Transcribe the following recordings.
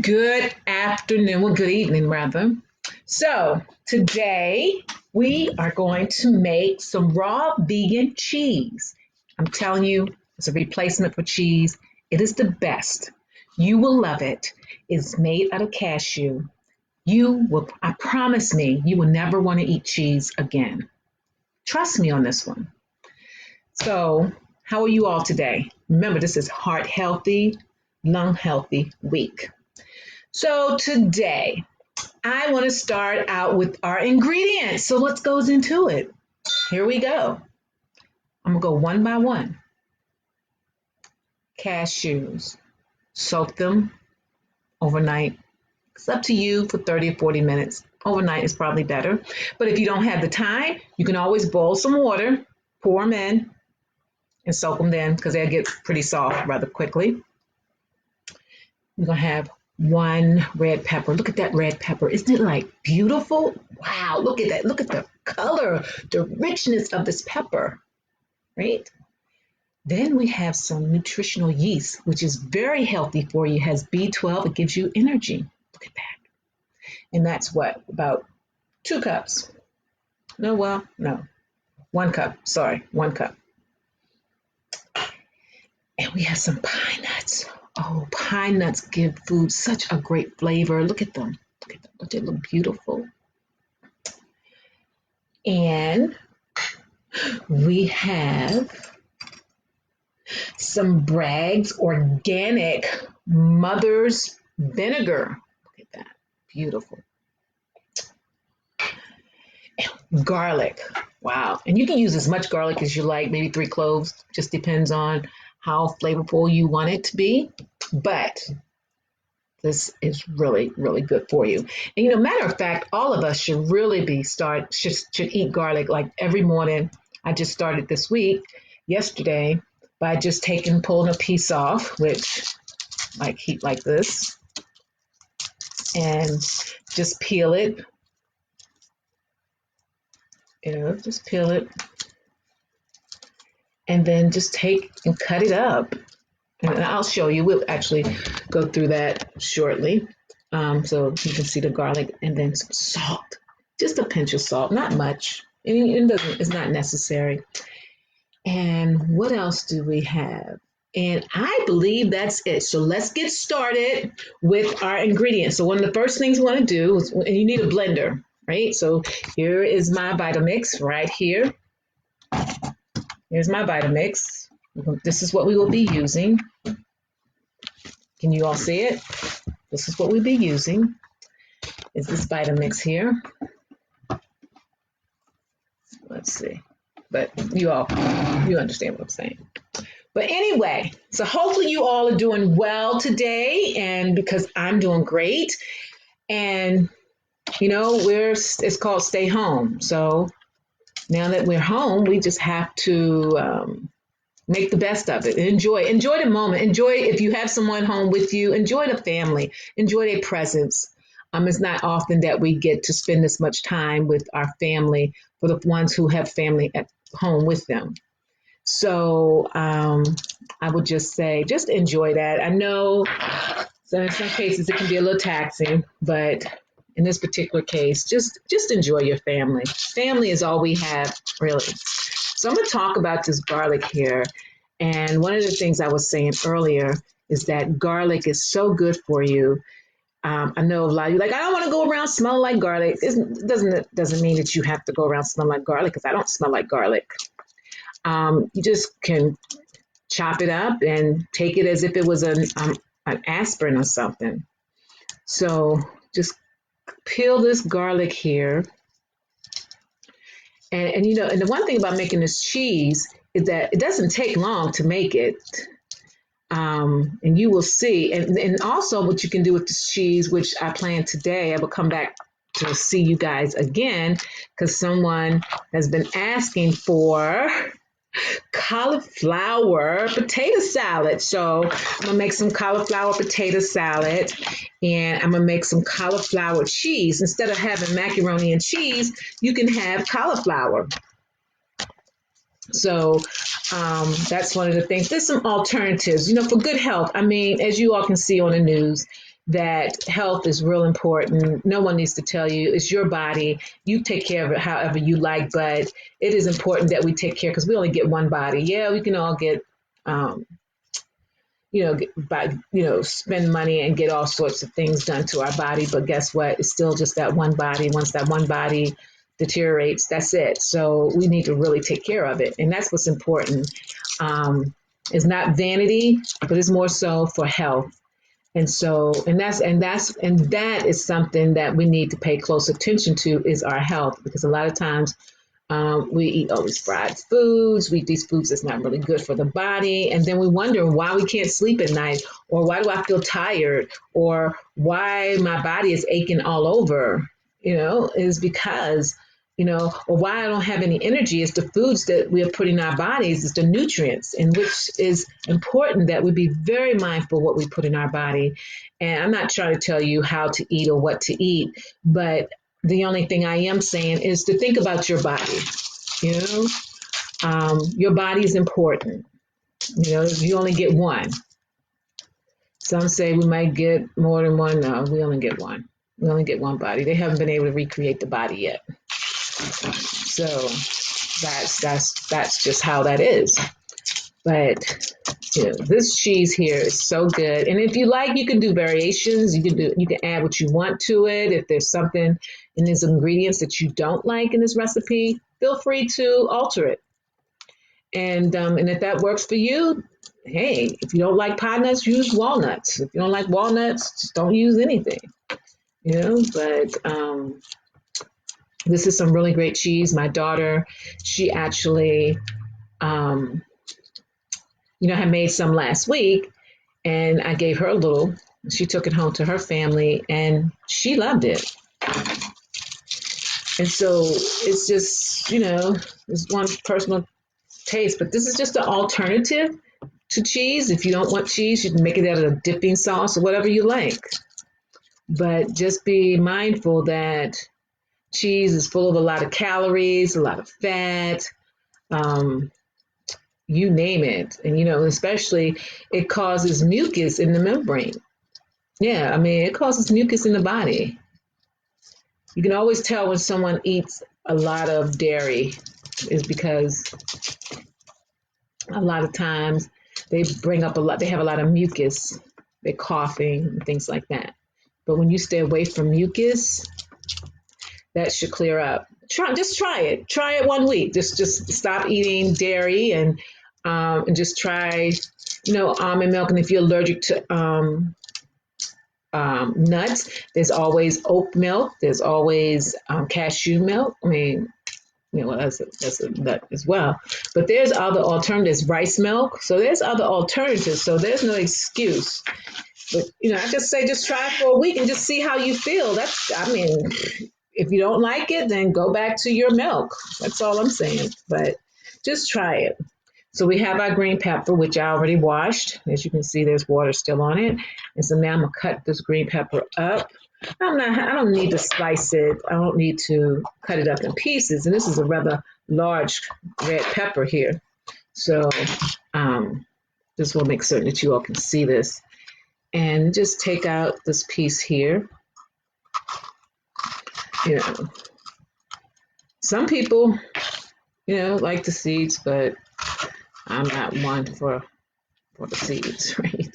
Good afternoon, well, good evening, rather. So, today we are going to make some raw vegan cheese. I'm telling you, it's a replacement for cheese. It is the best. You will love it. It's made out of cashew. I promise me, you will never want to eat cheese again. Trust me on this one. So, how are you all today? Remember, this is Heart Healthy, Lung Healthy Week. So today, I want to start out with our ingredients. So let's go into it. Here we go. I'm going to go one by one. Cashews. Soak them overnight. It's up to you for 30 or 40 minutes. Overnight is probably better. But if you don't have the time, you can always boil some water, pour them in, and soak them then because they'll get pretty soft rather quickly. We're going to have one red pepper. Look at that red pepper. Isn't it like beautiful? Wow, look at that. Look at the color, the richness of this pepper, right? Then we have some nutritional yeast, which is very healthy for you. It has B12. It gives you energy. Look at that. And that's what? About 2 cups. No. 1 cup. Sorry, 1 cup. And we have some pine nuts. Oh, pine nuts give food such a great flavor. Look at them. Look at them. Don't they look beautiful? And we have some Bragg's Organic Mother's Vinegar. Look at that. Beautiful. And garlic. Wow. And you can use as much garlic as you like, maybe 3 cloves. Just depends on how flavorful you want it to be. But this is really, really good for you. And matter of fact, all of us should really should eat garlic like every morning. I just started this week, yesterday, by just pulling a piece off, which like heat like this, and just peel it. Just peel it. And then just take and cut it up. And I'll show you. We'll actually go through that shortly. So you can see the garlic and then some salt. Just a pinch of salt, not much. It's not necessary. And what else do we have? And I believe that's it. So let's get started with our ingredients. So one of the first things we want to do is, and you need a blender, right? So here is my Vitamix right here. Here's my Vitamix. This is what we will be using. Can you all see it? This is what we'll be using. Is this Vitamix here? Let's see. But you understand what I'm saying. But anyway, so hopefully you all are doing well today, and because I'm doing great. And it's called stay home. So now that we're home, we just have to make the best of it. Enjoy the moment. Enjoy if you have someone home with you. Enjoy the family. Enjoy their presence. It's not often that we get to spend this much time with our family for the ones who have family at home with them. So I would just say, just enjoy that. I know so in some cases it can be a little taxing, but in this particular case, just enjoy your family. Family is all we have, really. So I'm going to talk about this garlic here. And one of the things I was saying earlier is that garlic is so good for you. I know a lot of you like, I don't want to go around smelling like garlic. It doesn't mean that you have to go around smelling like garlic, because I don't smell like garlic. You just can chop it up and take it as if it was an aspirin or something. So just peel this garlic here. And the one thing about making this cheese is that it doesn't take long to make it. And you will see. And also what you can do with this cheese, which I plan today, I will come back to see you guys again, because someone has been asking for cauliflower potato salad. So I'm going to make some cauliflower potato salad, and I'm going to make some cauliflower cheese. Instead of having macaroni and cheese, you can have cauliflower. So that's one of the things. There's some alternatives, for good health. I mean, as you all can see on the news, that health is real important. No one needs to tell you. It's your body. You take care of it however you like, but it is important that we take care because we only get one body. Yeah, we can all get, um, spend money and get all sorts of things done to our body. But guess what? It's still just that one body. Once that one body deteriorates, that's it. So we need to really take care of it. And that's what's important. It's not vanity, but it's more so for health. And so, that is something that we need to pay close attention to is our health, because a lot of times we eat all these fried foods. We eat these foods that's not really good for the body. And then we wonder why we can't sleep at night, or why do I feel tired, or why my body is aching all over, is because, or why I don't have any energy. Is the foods that we are putting in our bodies, is the nutrients, and which is important that we be very mindful what we put in our body. And I'm not trying to tell you how to eat or what to eat, but the only thing I am saying is to think about your body. Your body is important. You only get one. Some say we might get more than one. No, we only get one. We only get one body. They haven't been able to recreate the body yet. So that's just how that is. But this cheese here is so good. And if you like, you can do variations. You can add what you want to it. If there's something in these ingredients that you don't like in this recipe, feel free to alter it. And if that works for you, hey, if you don't like pine nuts, use walnuts. If you don't like walnuts, just don't use anything. But this is some really great cheese. My daughter, she actually, had made some last week, and I gave her a little. She took it home to her family, and she loved it. And so it's just, it's one personal taste, but this is just an alternative to cheese. If you don't want cheese, you can make it out of a dipping sauce or whatever you like. But just be mindful that cheese is full of a lot of calories, a lot of fat, you name it. And, especially it causes mucus in the membrane. Yeah, I mean, it causes mucus in the body. You can always tell when someone eats a lot of dairy is because a lot of times they have a lot of mucus. They're coughing and things like that. But when you stay away from mucus, that should clear up. Just try it. Try it 1 week. Just stop eating dairy and just try, almond milk. And if you're allergic to nuts, there's always oat milk. There's always cashew milk. I mean, that's a nut as well. But there's other alternatives, rice milk. So there's other alternatives. So there's no excuse. But, I just say just try it for a week and just see how you feel. If you don't like it, then go back to your milk. That's all I'm saying. But just try it. So we have our green pepper, which I already washed. As you can see, there's water still on it. And so now I'm going to cut this green pepper up. I don't need to slice it. I don't need to cut it up in pieces. And this is a rather large red pepper here. So just will make certain that you all can see this. And just take out this piece here. Some people, like the seeds, but I'm not one for the seeds, right?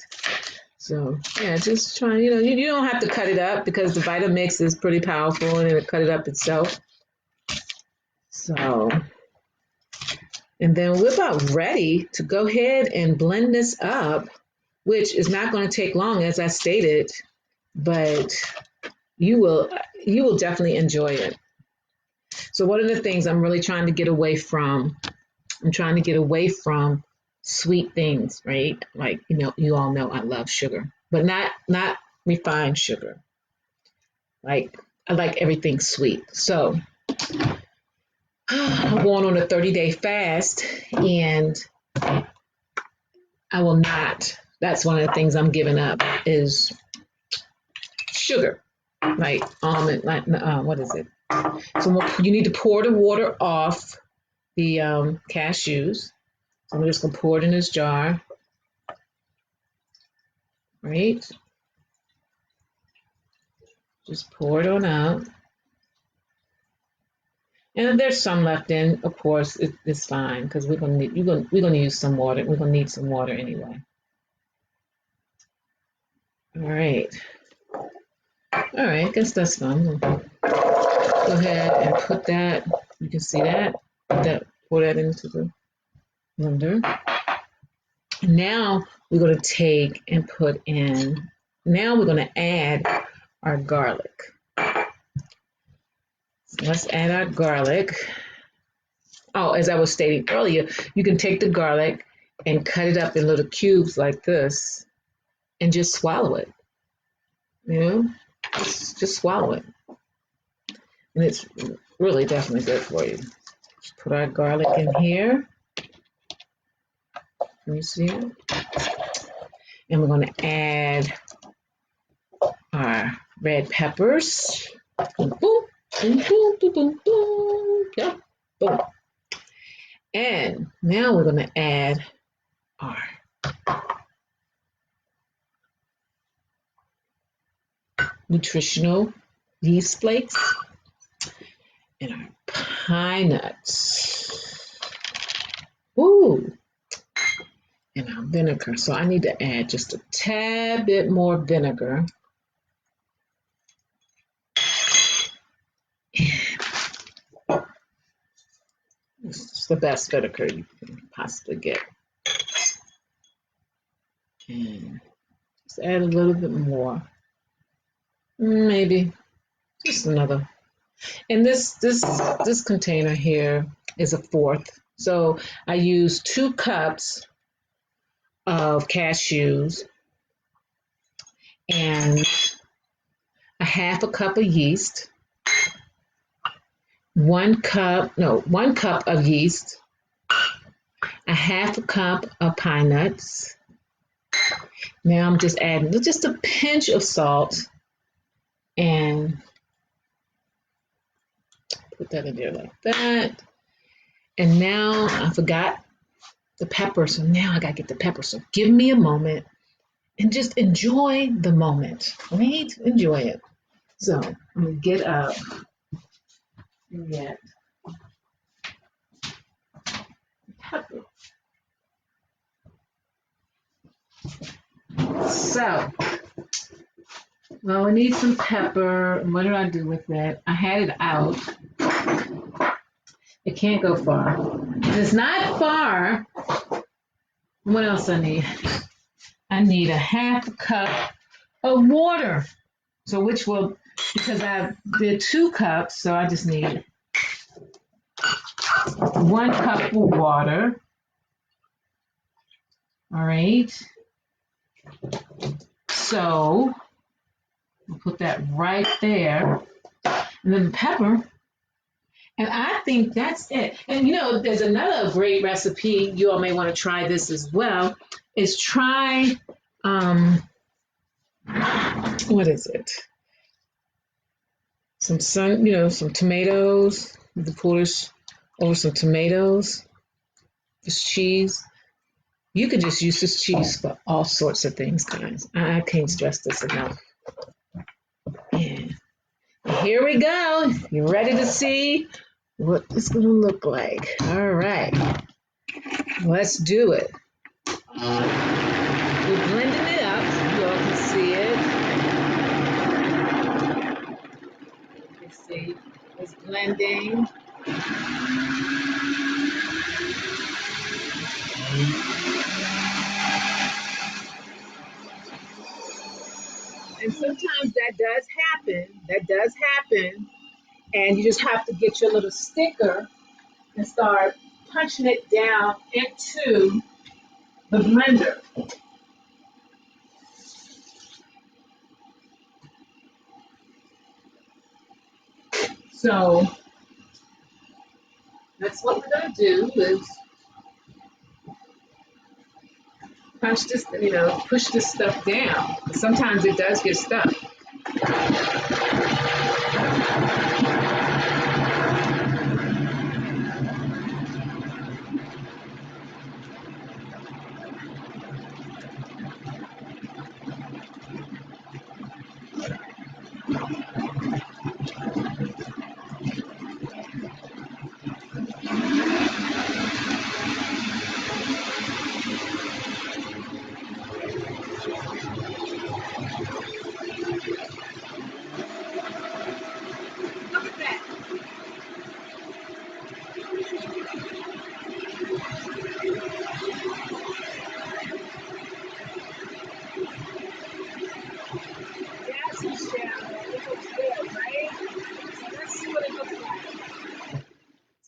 So yeah, just try. You don't have to cut it up because the Vitamix is pretty powerful and it'll cut it up itself. So, and then we're about ready to go ahead and blend this up, which is not going to take long, as I stated, but you will definitely enjoy it. So one of the things I'm really trying to get away from, sweet things, right? Like, you all know I love sugar, but not refined sugar. Like, I like everything sweet. So I'm going on a 30-day fast, and I will not. That's one of the things I'm giving up is sugar, like almond, what is it? So you need to pour the water off the cashews. So I'm just going to pour it in this jar, right? Just pour it on out. And if there's some left in, of course, it's fine because we're gonna use some water. We're gonna need some water anyway. All right. All right, I guess that's fine. Go ahead and put that. You can see that. Pour that into the blender. Now we're going to take and put in. Now we're going to add our garlic. So let's add our garlic. Oh, as I was stating earlier, you can take the garlic and cut it up in little cubes like this, and just swallow it. You know, just swallow it. And it's really definitely good for you. Just put our garlic in here. Can you see it? And we're going to add our red peppers. Boom, boom, boom, boom, boom, boom, boom. Yep, boom. And now we're going to add our nutritional yeast flakes and our pine nuts. Ooh. And our vinegar. So I need to add just a tad bit more vinegar. It's the best vinegar you can possibly get. And just add a little bit more. Maybe just another. And this container here is a fourth. So I use 2 cups of cashews and a half a cup of yeast, 1 cup of yeast, a half a cup of pine nuts. Now I'm just adding just a pinch of salt and put that in there like that. And now I forgot the pepper, so now I gotta get the pepper. So give me a moment and just enjoy the moment, right? Enjoy it. So I'm gonna get up and get pepper. So, well, we need some pepper. What did I do with it? I had it out. It can't go far. It's not far. What else I need? I need a half a cup of water. So because I did 2 cups, so I just need 1 cup of water. All right. So we'll put that right there. And then the pepper. And I think that's it. And there's another great recipe. You all may want to try this as well. Is try, what is it? Some tomatoes. The Polish over some tomatoes. This cheese. You could just use this cheese for all sorts of things, guys. I can't stress this enough. And here we go. You ready to see what it's going to look like? All right. Let's do it. We're blending it up. You all can see it. You can see it's blending. And sometimes that does happen. And you just have to get your little sticker and start punching it down into the blender. So that's what we're going to do is punch this, push this stuff down. Sometimes it does get stuck.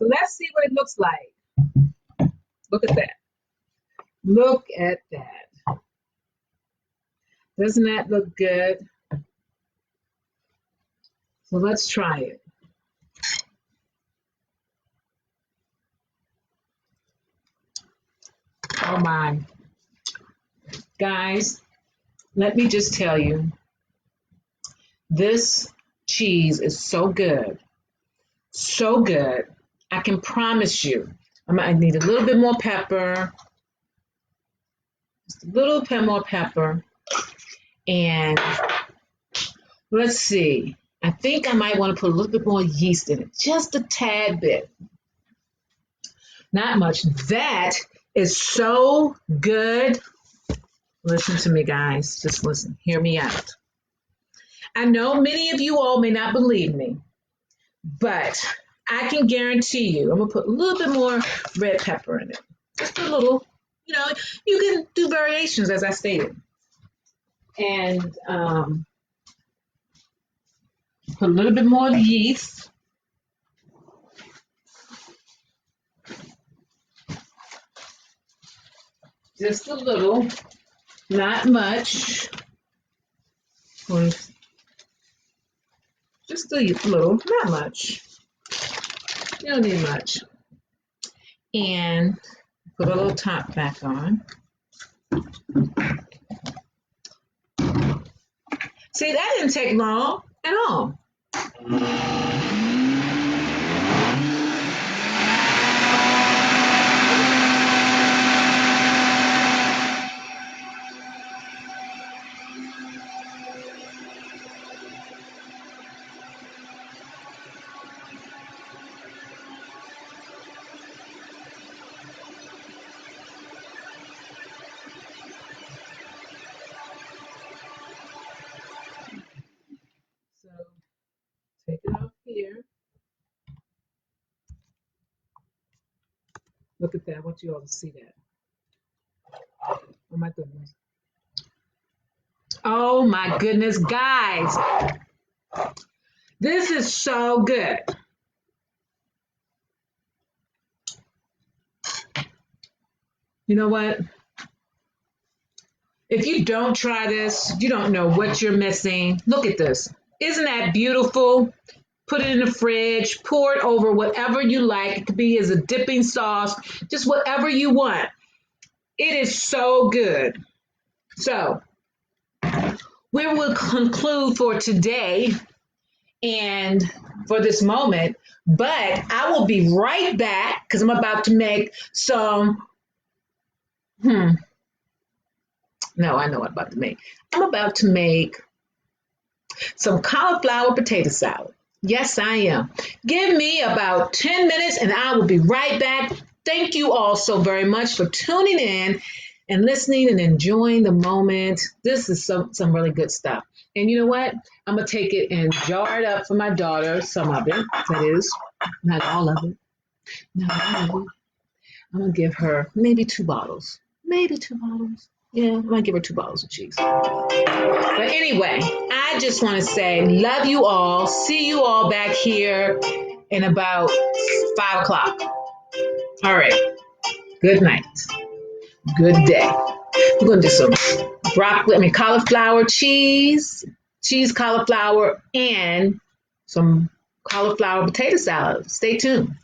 let's see what it looks like. Look at that. Look at that. Doesn't that look good? So let's try it. Oh my. Guys, let me just tell you, this cheese is so good. So good. I can promise you. I need a little bit more pepper. Just a little bit more pepper. And let's see. I think I might want to put a little bit more yeast in it. Just a tad bit. Not much. That is so good. Listen to me, guys. Just listen. Hear me out. I know many of you all may not believe me, but I can guarantee you, I'm going to put a little bit more red pepper in it. Just a little. You know, you can do variations, as I stated. And put a little bit more yeast. Just a little. Not much. Just a little, not much. You don't need much. And put a little top back on. See, that didn't take long at all. So take it off here. Look at that. I want you all to see that. Oh my goodness. Oh my goodness, guys. This is so good. You know what? If you don't try this, you don't know what you're missing. Look at this. Isn't that beautiful? Put it in the fridge, pour it over whatever you like. It could be as a dipping sauce, just whatever you want. It is so good. So, we will conclude for today and for this moment, but I will be right back because I'm about to make some, no, I know what I'm about to make. I'm about to make some cauliflower potato salad. Yes, I am. Give me about 10 minutes and I will be right back. Thank you all so very much for tuning in and listening and enjoying the moment. This is some really good stuff. And you know what? I'm going to take it and jar it up for my daughter, some of it, that is, not all of it. Not all of it. I'm going to give her maybe 2 bottles. Maybe 2 bottles. Yeah, I'm going to give her 2 bottles of cheese. But anyway, I just want to say, love you all. See you all back here in about 5 o'clock. All right. Good night. Good day. We're going to do some cauliflower cheese, cauliflower, and some cauliflower potato salad. Stay tuned.